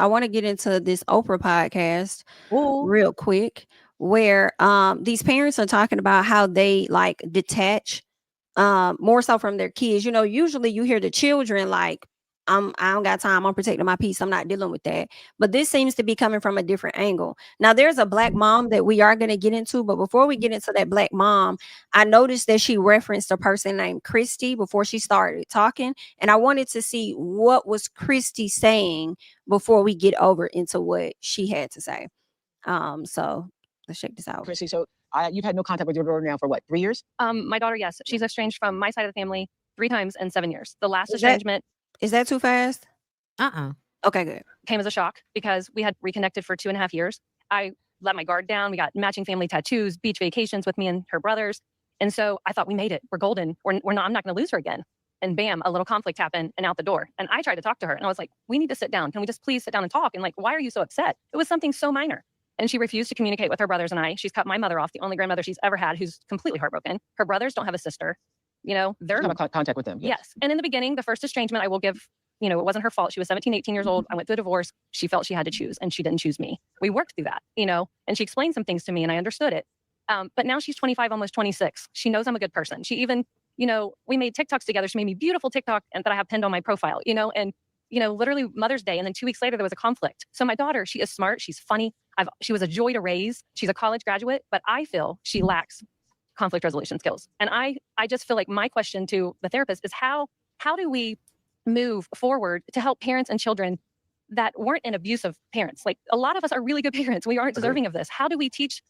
I want to get into this Oprah podcast Ooh. real quick, where these parents are talking about how they like detach more so from their kids. You know, usually you hear the children like, I don't got time, I'm protecting my peace, I'm not dealing with that. But this seems to be coming from a different angle. Now there's a black mom that we are going to get into, but before we get into that black mom, I noticed that she referenced a person named Christy before she started talking, and I wanted to see what was Christy saying before we get over into what she had to say. So let's check this out. Chrissy, so you've had no contact with your daughter now for what, 3 years? My daughter, yes, she's estranged from my side of the family 3 times in 7 years. The last Is that- estrangement Is that too fast? Okay, good. came as a shock because we had reconnected for 2.5 years. I let my guard down. We got matching family tattoos, beach vacations with me and her brothers. And so I thought we made it. We're golden. We're not, I'm not going to lose her again. And bam, a little conflict happened and out the door. And I tried to talk to her and I was like, we need to sit down. Can we just please sit down and talk? And like, why are you so upset? It was something so minor. And she refused to communicate with her brothers and I. She's cut my mother off, the only grandmother she's ever had, who's completely heartbroken. Her brothers don't have a sister. You know, they're have contact with them. Yes. And in the beginning, the first estrangement, I will give, you know, it wasn't her fault. She was 17, 18 years old. I went through a divorce. She felt she had to choose and she didn't choose me. We worked through that, you know, and she explained some things to me and I understood it. But now she's 25, almost 26. She knows I'm a good person. She even, you know, we made TikToks together. She made me beautiful TikTok and that I have pinned on my profile, you know, and, you know, literally Mother's Day. And then 2 weeks later, there was a conflict. So my daughter, she is smart. She's funny. She was a joy to raise. She's a college graduate, but I feel she lacks conflict resolution skills. And I just feel like my question to the therapist is how do we move forward to help parents and children that weren't in abusive parents? Like a lot of us are really good parents. We aren't deserving of this. How do we teach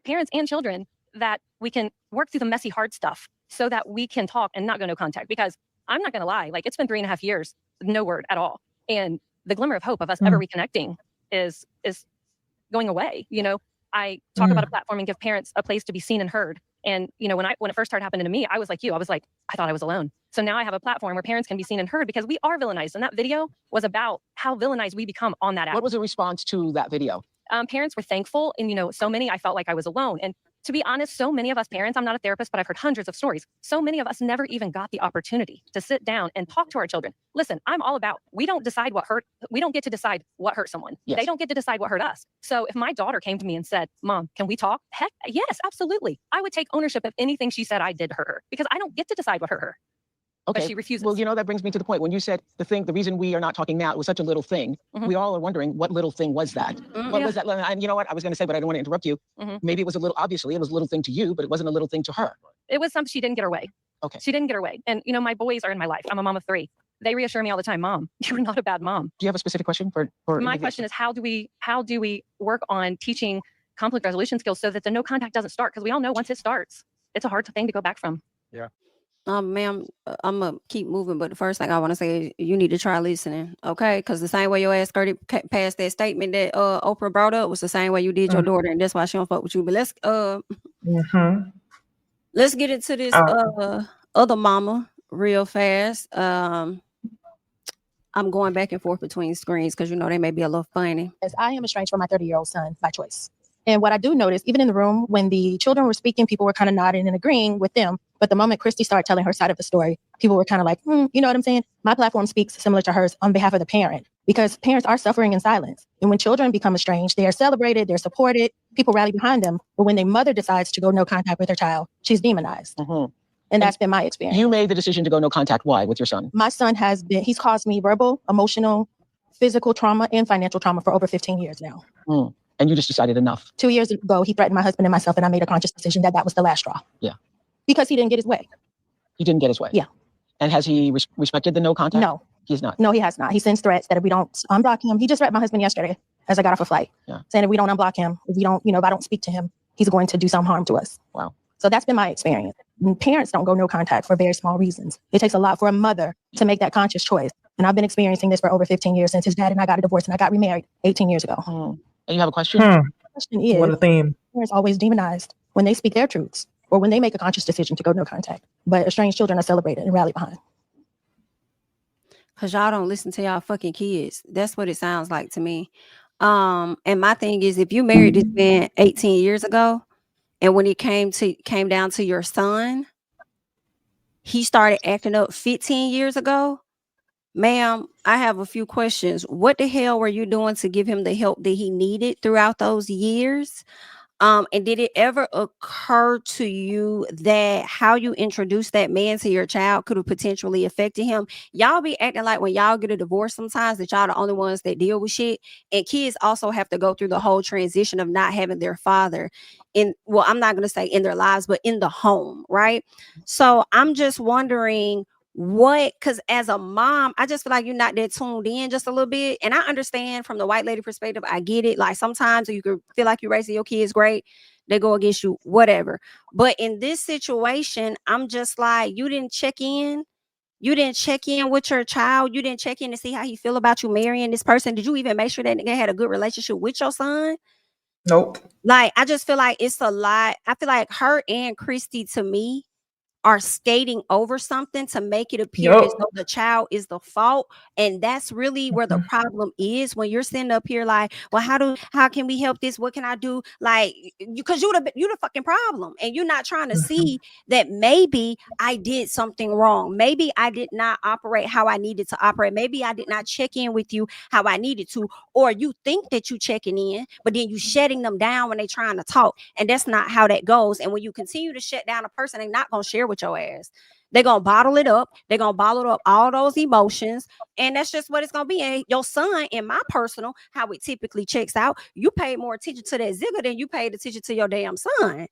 parents and children that we can work through the messy, hard stuff so that we can talk and not go no contact? Because I'm not going to lie, like it's been 3.5 years, no word at all. And the glimmer of hope of us ever reconnecting is going away. You know, I talk about a platform and give parents a place to be seen and heard. And, you know, when it first started happening to me, I was like you. I was like, I thought I was alone. So now I have a platform where parents can be seen and heard because we are villainized. And that video was about how villainized we become on that app. What was the response to that video? Parents were thankful. And, you know, so many, I felt like I was alone. And to be honest, so many of us parents, I'm not a therapist, but I've heard hundreds of stories. So many of us never even got the opportunity to sit down and talk to our children. Listen, I'm all about, we don't get to decide what hurt someone. Yes. They don't get to decide what hurt us. So if my daughter came to me and said, Mom, can we talk? Heck, yes, absolutely. I would take ownership of anything she said I did hurt her because I don't get to decide what hurt her. Okay. But she refuses. Well, you know, that brings me to the point when you said the reason we are not talking now, it was such a little thing. We all are wondering what little thing was that? What was that? And you know what I was going to say, but I don't want to interrupt you. Maybe it was obviously it was a little thing to you, but it wasn't a little thing to her. It was something she didn't get her way. Okay. She didn't get her way. And, you know, my boys are in my life. I'm a mom of 3. They reassure me all the time, Mom, you're not a bad mom. Do you have a specific question for my question is how do we work on teaching conflict resolution skills so that the no contact doesn't start? Because we all know once it starts, it's a hard thing to go back from. Yeah. Ma'am, I'm gonna keep moving, but the first thing I want to say is you need to try listening, okay? Because the same way your ass skirted past that statement that Oprah brought up was the same way you did your daughter, and that's why she don't fuck with you. But let's get into this other mama real fast. I'm going back and forth between screens because you know they may be a little funny. As I am estranged from my 30-year-old son by choice. And what I do notice, even in the room, when the children were speaking, people were kind of nodding and agreeing with them. But the moment Christy started telling her side of the story, people were kind of like, you know what I'm saying? My platform speaks similar to hers on behalf of the parent, because parents are suffering in silence. And when children become estranged, they are celebrated, they're supported, people rally behind them. But when their mother decides to go no contact with her child, she's demonized. And that's been my experience. You made the decision to go no contact. Why with your son? My son he's caused me verbal, emotional, physical trauma, and financial trauma for over 15 years now. And you just decided enough. 2 years ago, he threatened my husband and myself, and I made a conscious decision that was the last straw. Yeah. Because he didn't get his way. He didn't get his way? Yeah. And has he respected the no contact? No. He's not? No, he has not. He sends threats that if we don't unblock him, he just threatened my husband yesterday as I got off a flight, saying if we don't unblock him, if I don't speak to him, he's going to do some harm to us. Wow. So that's been my experience. And parents don't go no contact for very small reasons. It takes a lot for a mother to make that conscious choice. And I've been experiencing this for over 15 years since his dad and I got a divorce and I got remarried 18 years ago. And you have a question? The question is, what a theme. Parents always demonized when they speak their truths or when they make a conscious decision to go no contact. But estranged children are celebrated and rallied behind. Because y'all don't listen to y'all fucking kids. That's what it sounds like to me. And my thing is, if you married this man 18 years ago, and when it came down to your son, he started acting up 15 years ago, Ma'am, I have a few questions. What the hell were you doing to give him the help that he needed throughout those years? And did it ever occur to you that how you introduced that man to your child could have potentially affected him? Y'all be acting like when y'all get a divorce sometimes that y'all the only ones that deal with shit. And kids also have to go through the whole transition of not having their father in, well, I'm not gonna say in their lives, but in the home, right? So I'm just wondering what, because as a mom, I just feel like you're not that tuned in just a little bit. And I understand from the white lady perspective, I get it. Like sometimes you could feel like you're raising your kids great, they go against you, whatever. But in this situation, I'm just like, you didn't check in. You didn't check in with your child. You didn't check in to see how he feel about you marrying this person. Did you even make sure that nigga had a good relationship with your son? Nope. Like, I just feel like it's a lot. I feel like her and Christy, to me, are skating over something to make it appear as though Yup. the child is the fault. And that's really where the Mhm. problem is when you're sitting up here like, well, how can we help this? What can I do? Like, because you the fucking problem. And you're not trying to Mhm. see that maybe I did something wrong. Maybe I did not operate how I needed to operate. Maybe I did not check in with you how I needed to. Or you think that you checking in, but then you shutting them down when they trying to talk. And that's not how that goes. And when you continue to shut down a person, they're not gonna share with your ass. They're gonna bottle it up. They're gonna bottle up all those emotions. And that's just what it's gonna be. And your son, in my personal, how it typically checks out, you paid more attention to that zigger than you paid attention to your damn son.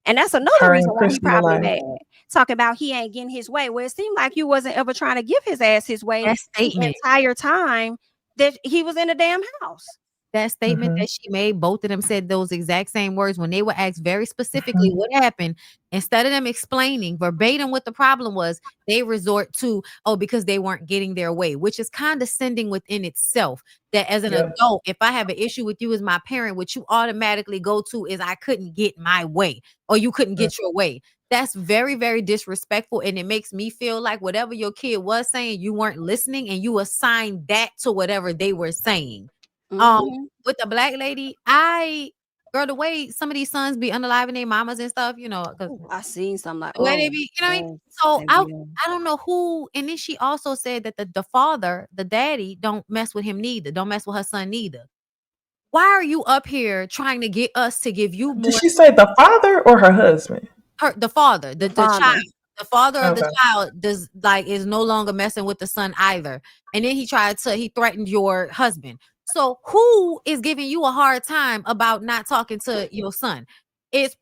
And that's another Her reason and why he Christy probably alike. mad. Talking about he ain't getting his way. Well, it seemed like you wasn't ever trying to give his ass his way That the statement, entire time that he was in the damn house. that statement Mhm. that she made, both of them said those exact same words when they were asked very specifically Mhm. what happened. Instead of them explaining verbatim what the problem was, they resort to, oh, because they weren't getting their way, which is condescending within itself. That as an Yep. adult, if I have an issue with you as my parent, what you automatically go to is I couldn't get my way or you couldn't Mm. get your way. That's very, very disrespectful. And it makes me feel like whatever your kid was saying, you weren't listening and you assigned that to whatever they were saying. Um, Mhm. with the black lady, girl, the way some of these sons be unaliving their mamas and stuff, because Ooh, I seen something like, the way they oh, be, you know what I mean? yes, So they I will. I don't know who, and then she also said that the father, the daddy, don't mess with him neither. Don't mess with her son neither. Why are you up here trying to get us to give you Did more? she say the father or her husband? The father, The the child, father. the father of the Okay. child does like is no longer messing with the son either. And then he threatened your husband. So who is giving you a hard time about not talking to your son? It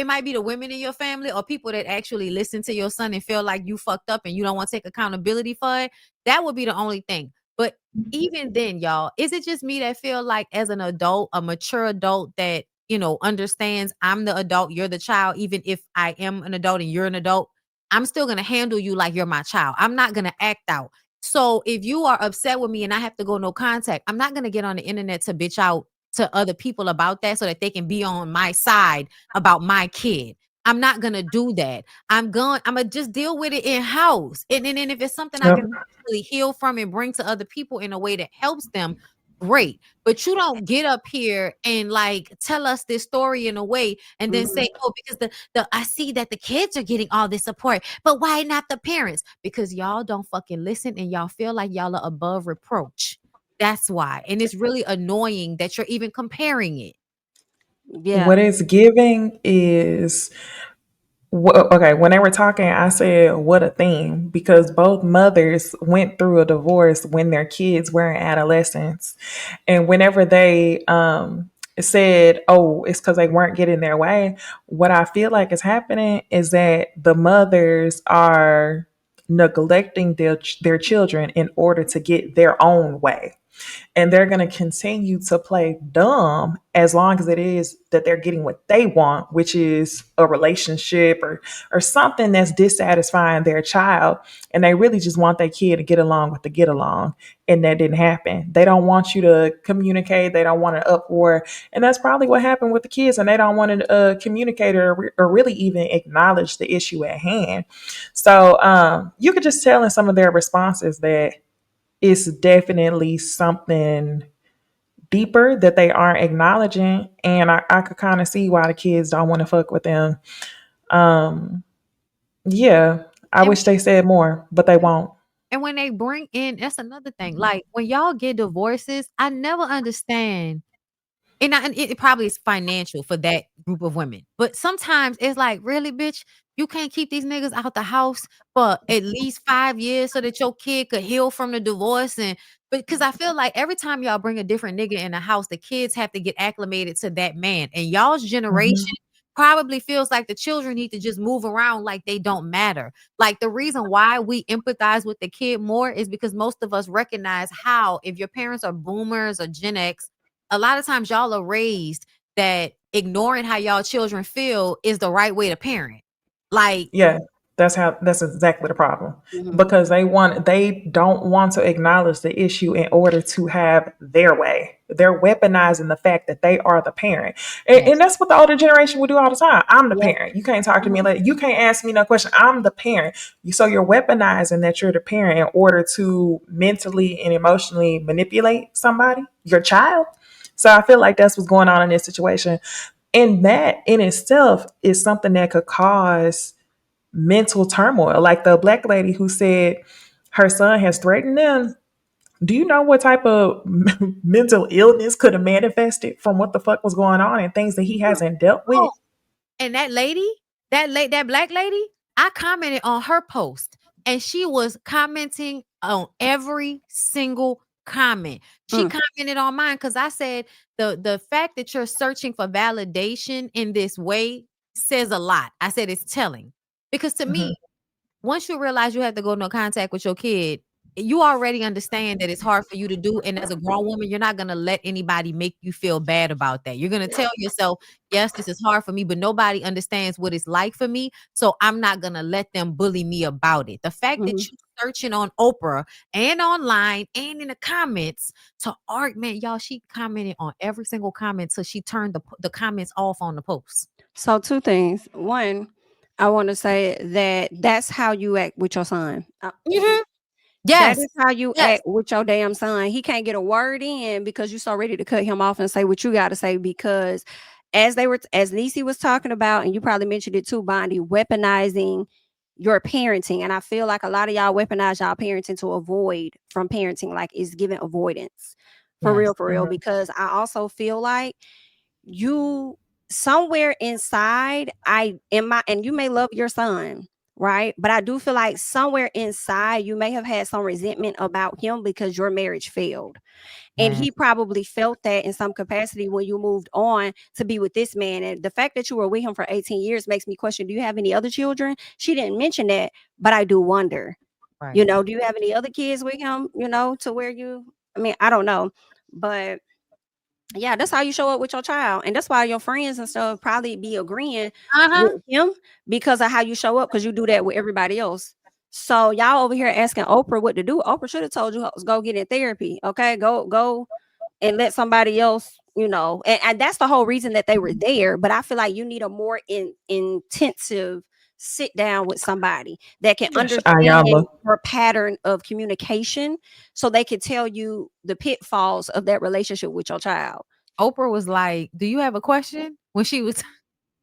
might be the women in your family or people that actually listen to your son and feel like you fucked up and you don't want to take accountability for it. That would be the only thing. But even then, y'all, is it just me that feel like as an adult, a mature adult that understands I'm the adult, you're the child, even if I am an adult and you're an adult, I'm still going to handle you like you're my child. I'm not going to act out. So if you are upset with me and I have to go no contact, I'm not going to get on the internet to bitch out to other people about that so that they can be on my side about my kid. I'm not going to do that. I'm going to just deal with it in house. And then if it's something I Yep. can really heal from and bring to other people in a way that helps them, great. But you don't get up here and like tell us this story in a way and then say, oh, because the I see that the kids are getting all this support, but why not the parents? Because y'all don't fucking listen and y'all feel like y'all are above reproach. That's why. And it's really annoying that you're even comparing it. Yeah. What it's giving is okay. When they were talking, I said, "What a theme!" Because both mothers went through a divorce when their kids were in adolescence, and whenever they said, "Oh, it's because they weren't getting their way," what I feel like is happening is that the mothers are neglecting their children in order to get their own way, and they're going to continue to play dumb as long as it is that they're getting what they want, which is a relationship or something that's dissatisfying their child, and they really just want their kid to get along with the get along, and that didn't happen. They don't want you to communicate. They don't want an uproar, and that's probably what happened with the kids, and they don't want to communicate or really even acknowledge the issue at hand. So you could just tell in some of their responses that it's definitely something deeper that they aren't acknowledging. And I could kind of see why the kids don't want to fuck with them. Um, yeah, I And wish they said more, but they won't. And when they bring in, that's another thing. Like when y'all get divorces, I never understand. And it probably is financial for that group of women. But sometimes it's like, really, bitch, you can't keep these niggas out the house for at least 5 years so that your kid could heal from the divorce. And because I feel like every time y'all bring a different nigga in the house, the kids have to get acclimated to that man. And y'all's generation probably feels like the children need to just move around like they don't matter. Like the reason why we empathize with the kid more is because most of us recognize how, if your parents are boomers or Gen X, a lot of times y'all are raised that ignoring how y'all children feel is the right way to parent. Like, Yeah, that's exactly the problem. Because they don't want to acknowledge the issue in order to have their way. They're weaponizing the fact that they are the parent. And that's what the older generation will do all the time. I'm the parent. You can't talk to me like you can't ask me no question. I'm the parent. So you're weaponizing that you're the parent in order to mentally and emotionally manipulate somebody, your child. So I feel like that's what's going on in this situation. And that in itself is something that could cause mental turmoil. Like the black lady who said her son has threatened them. Do you know what type of mental illness could have manifested from what the fuck was going on and things that he hasn't dealt with? And that lady, that black lady, I commented on her post and she was commenting on every single comment. She commented on mine because I said the fact that you're searching for validation in this way says a lot. I said it's telling. Because to me, once you realize you have to go no contact with your kid, you already understand that it's hard for you to do. And as a grown woman, you're not going to let anybody make you feel bad about that. You're going to tell yourself, yes, this is hard for me, but nobody understands what it's like for me. So I'm not going to let them bully me about it. The fact that you're searching on Oprah and online and in the comments to art, man, y'all, she commented on every single comment till she turned the comments off on the post. So 2 things. One, I want to say that that's how you act with your son. That Yes. is how you act with your damn son. He can't get a word in because you're so ready to cut him off and say what you got to say. Because as Niecy was talking about, and you probably mentioned it too, Bondi, weaponizing your parenting. And I feel like a lot of y'all weaponize y'all parenting to avoid from parenting, like it's giving avoidance for real. Because I also feel like you somewhere inside, and you may love your son, right? But I do feel like somewhere inside you may have had some resentment about him because your marriage failed. And he probably felt that in some capacity when you moved on to be with this man. And the fact that you were with him for 18 years makes me question, do you have any other children? She didn't mention that, but I do wonder, do you have any other kids with him, to where I don't know. But yeah, that's how you show up with your child. And that's why your friends and stuff probably be agreeing with him because of how you show up, because you do that with everybody else. So y'all over here asking Oprah what to do. Oprah should have told you, go get in therapy. Okay, go and let somebody else, and that's the whole reason that they were there. But I feel like you need a more intensive sit down with somebody that can understand your pattern of communication so they can tell you the pitfalls of that relationship with your child. Oprah was like, do you have a question? When she was,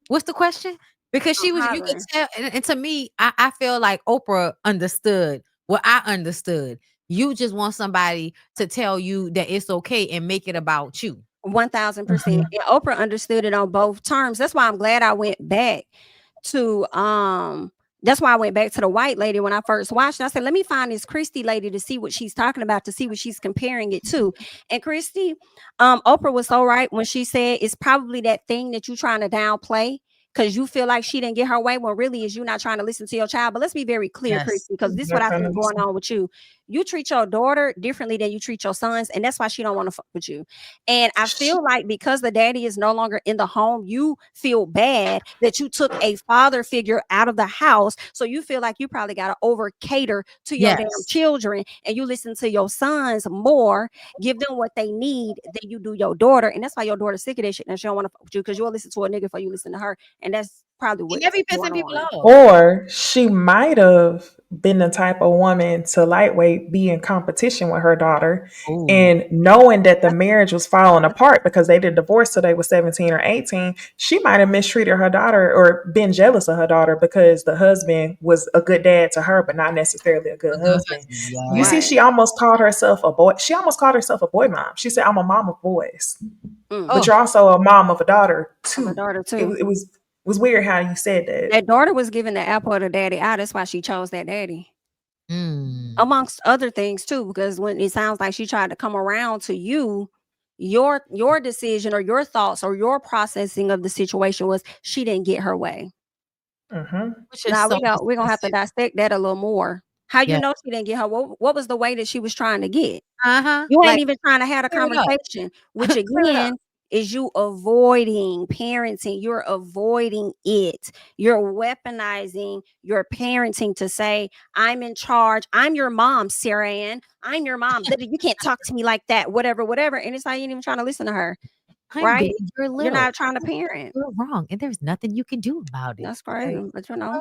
what's the question? Because you could tell. And to me, I feel like Oprah understood what I understood. You just want somebody to tell you that it's okay and make it about you. 1000%. And Oprah understood it on both terms. That's why I'm glad I went back to that's why I went back to the white lady when I first watched it. I said, let me find this Christy lady to see what she's talking about, to see what she's comparing it to. And Christy, Oprah was so right when she said it's probably that thing that you're trying to downplay because you feel like she didn't get her way, when really is you not trying to listen to your child. But let's be very clear, Christy, because this is what I feel going on with you. You treat your daughter differently than you treat your sons, and that's why she don't want to fuck with you. And I feel like because the daddy is no longer in the home, you feel bad that you took a father figure out of the house. So you feel like you probably got to over cater to your damn children, and you listen to your sons more, give them what they need than you do your daughter. And that's why your daughter's sick of that shit and she don't want to fuck with you, because you'll listen to a nigga before you listen to her. And that's probably He what's never be going pissing people on. off. Or she might have been the type of woman to lightweight be in competition with her daughter, Ooh. and knowing that the marriage was falling apart because they did divorce till they were 17 or 18, she might have mistreated her daughter or been jealous of her daughter because the husband was a good dad to her, but not necessarily a good husband. You see, Right. she almost called herself a boy. She almost called herself a boy mom. She said, "I'm a mom of boys, Mm. but you're also a mom of a daughter Of a too." daughter It too. was weird how you said that. That daughter was giving the apple to daddy out. That's why she chose that daddy. Mm. Amongst other things too, because when it sounds like she tried to come around to you, your decision or your thoughts or your processing of the situation was she didn't get her way. Which is Now so we're gonna have to dissect that a little more. How you Yeah. know she didn't get her? What was the way that she was trying to get? Uh-huh. You ain't Like, even trying to have a clear it up. conversation, which Clear it up. again is you avoiding parenting. You're avoiding it. You're weaponizing your parenting to say, I'm in charge. I'm your mom, Sarah Ann. I'm your mom. You can't talk to me like that, whatever, whatever. And it's like you ain't even trying to listen to her. I'm Right? big, you're You're little. not trying to parent. You're wrong, and there's nothing you can do about it. That's Like, crazy. But you know.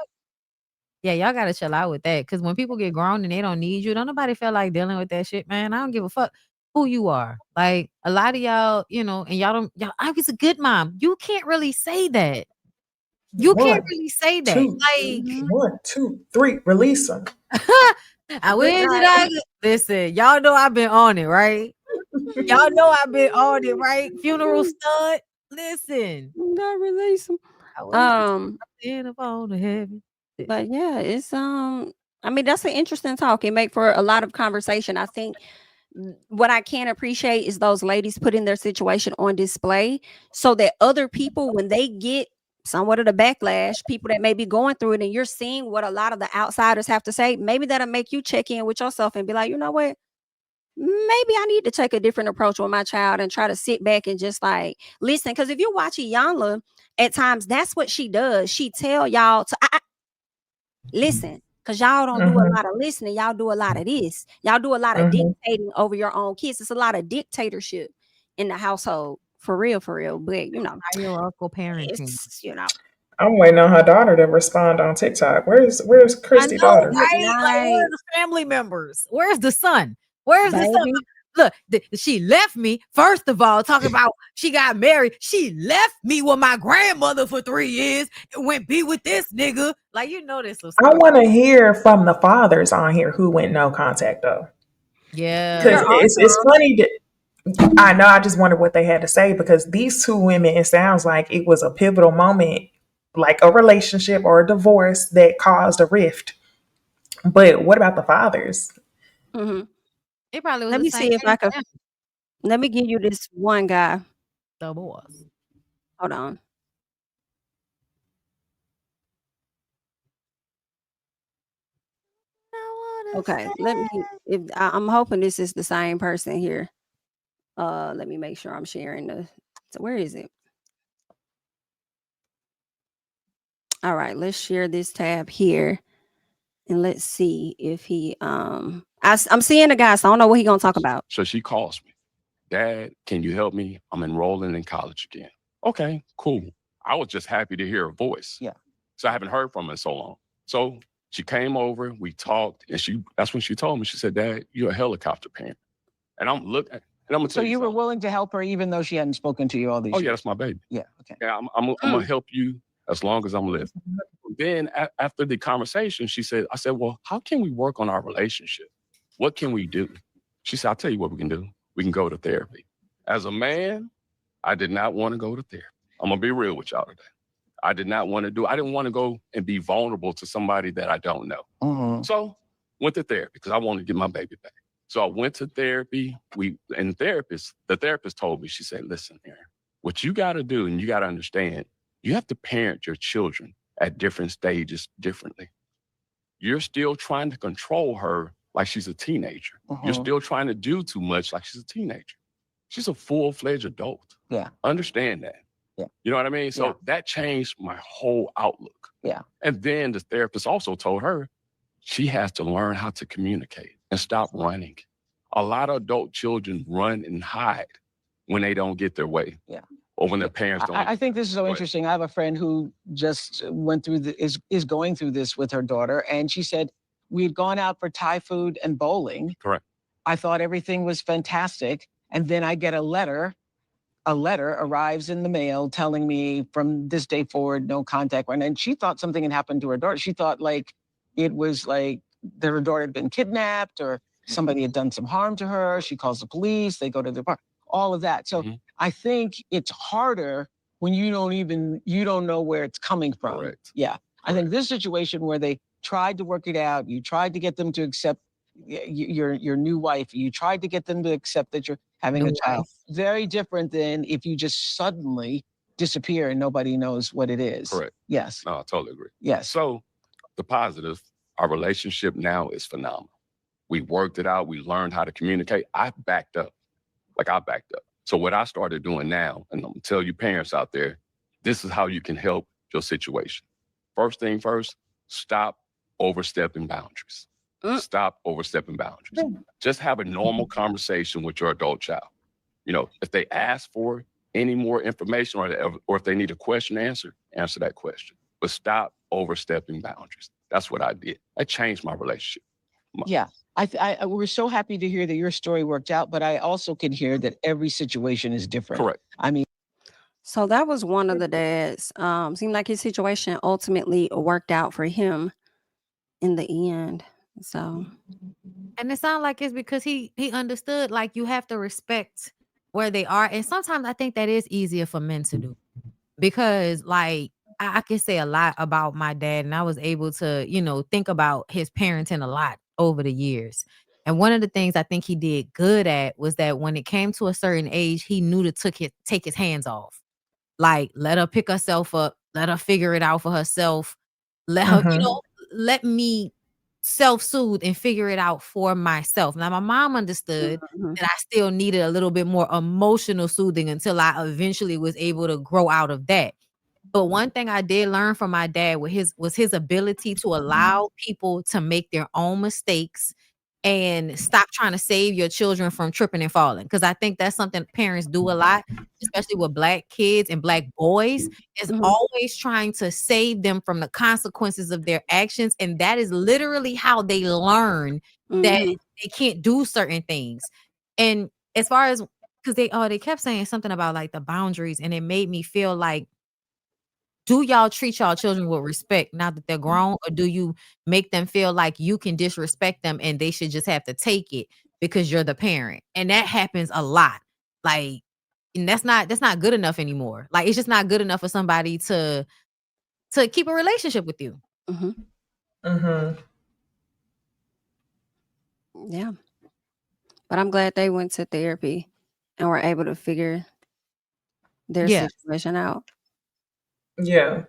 yeah, y'all gotta chill out with that. Cause when people get grown and they don't need you, don't nobody feel like dealing with that shit, man. I don't give a fuck who you are. Like a lot of y'all, and y'all I was a good mom. You can't really say that. You can't really say that. Two, Like, 1, 2, 3, release them. I wish that I could. Listen, y'all know I've been on it, right? Y'all know I've been on it, right? Funeral stud. Listen. Not release them. I wish upon the heaven. But yeah, it's I mean, that's an interesting talk. It make for a lot of conversation. I think what I can appreciate is those ladies putting their situation on display so that other people, when they get somewhat of the backlash, people that may be going through it, and you're seeing what a lot of the outsiders have to say, maybe that'll make you check in with yourself and be like, you know what? Maybe I need to take a different approach with my child and try to sit back and just like listen. Because if you watch Iyanla, at times that's what she does. She tell y'all to listen, because y'all don't do a lot of listening. Y'all do a lot of this. Y'all do a lot of dictating over your own kids. It's a lot of dictatorship in the household. For real, for real. But hierarchical parenting. it's I'm waiting on her daughter to respond on TikTok. Where's Christy's daughter? Right? Like, where are the family members? Where's the son? Where's the son? Look, she left me. First of all, talking about she got married. She left me with my grandmother for 3 years and went be with this nigga. Like, this was. I want to hear from the fathers on here who went no contact though. Yeah, because it's funny that. I know. I just wondered what they had to say because these two women, it sounds like it was a pivotal moment, like a relationship or a divorce that caused a rift. But what about the fathers? It probably was. Let me see if I can. Let me give you this one guy. The boss. Hold on. Okay, let me. If I'm hoping this is the same person here. Let me make sure I'm sharing the. So where is it? All right, let's share this tab here, and let's see if he. I'm seeing the guy, so I don't know what he gonna talk about. So she calls me, Dad, can you help me? I'm enrolling in college again. Okay, cool. I was just happy to hear her voice. Yeah. So I haven't heard from her in so long. So she came over, we talked, and that's when she told me, she said, Dad, you're a helicopter parent. And I'm looking, and I'm gonna tell you. So you were something. willing to help her even though she hadn't spoken to you all these years? Yeah, that's my baby. Yeah, okay. Yeah, I'm gonna help you as long as I'm living. Then after the conversation, I said, well, how can we work on our relationship? What can we do? She said, I'll tell you what we can do. We can go to therapy. As a man, I did not want to go to therapy. I'm gonna be real with y'all today. I didn't want to go and be vulnerable to somebody that I don't know. So went to therapy because I wanted to get my baby back. So I went to therapy. The therapist told me, she said, listen, Aaron, what you got to do, and you got to understand, you have to parent your children at different stages differently. You're still trying to control her like she's a teenager. You're still trying to do too much like she's a teenager. She's a full-fledged adult. Yeah. Understand that. Yeah. You know what I mean? So that changed my whole outlook. Yeah. And then the therapist also told her she has to learn how to communicate and stop running. A lot of adult children run and hide when they don't get their way. Yeah. or when their parents don't. I think this is so Go ahead. interesting. I have a friend who just went through is going through this with her daughter, and she said we'd gone out for Thai food and bowling. Correct. I thought everything was fantastic, and then I get a letter. A letter arrives in the mail telling me from this day forward, no contact. And she thought something had happened to her daughter. She thought like it was like her daughter had been kidnapped or somebody had done some harm to her. She calls the police. They go to the park. All of that. So I think it's harder when you don't know where it's coming from. Correct. Yeah. I think this situation where they tried to work it out, you tried to get them to accept your new wife, you tried to get them to accept that you're having a child. Very different than if you just suddenly disappear and nobody knows what it is. Correct. Yes. No, I totally agree. Yes. So the positive, our relationship now is phenomenal. We worked it out. We learned how to communicate. I backed up. So what I started doing now, and I'm gonna tell you parents out there, this is how you can help your situation. First thing first, stop overstepping boundaries. Stop overstepping boundaries. Just have a normal conversation with your adult child. You know, if they ask for any more information or if they need a question answered, answer that question. But stop overstepping boundaries. That's what I did. I changed my relationship. Yeah. We're so happy to hear that your story worked out, but I also can hear that every situation is different. Correct. I mean, So that was one of the dads. Seemed like his situation ultimately worked out for him in the end. So, And it sounds like it's because he understood like you have to respect where they are. And sometimes I think that is easier for men to do because like I can say a lot about my dad and I was able to, you know, think about his parenting a lot over the years. And one of the things I think he did good at was that when it came to a certain age, he knew to take his hands off. Like let her pick herself up, let her figure it out for herself. Let her, you know, let me self-soothe and figure it out for myself. Now, my mom understood that I still needed a little bit more emotional soothing until I eventually was able to grow out of that. But one thing I did learn from my dad was his ability to allow people to make their own mistakes and stop trying to save your children from tripping and falling. Because I think that's something parents do a lot, especially with Black kids and Black boys, is always trying to save them from the consequences of their actions. And that is literally how they learn that they can't do certain things. And as far as, because they kept saying something about like the boundaries, and it made me feel like, do y'all treat y'all children with respect now that they're grown, or do you make them feel like you can disrespect them and they should just have to take it because you're the parent? And that happens a lot. Like, and that's not good enough anymore. Like, it's just not good enough for somebody to keep a relationship with you. Yeah. But I'm glad they went to therapy and were able to figure their situation out. Yeah.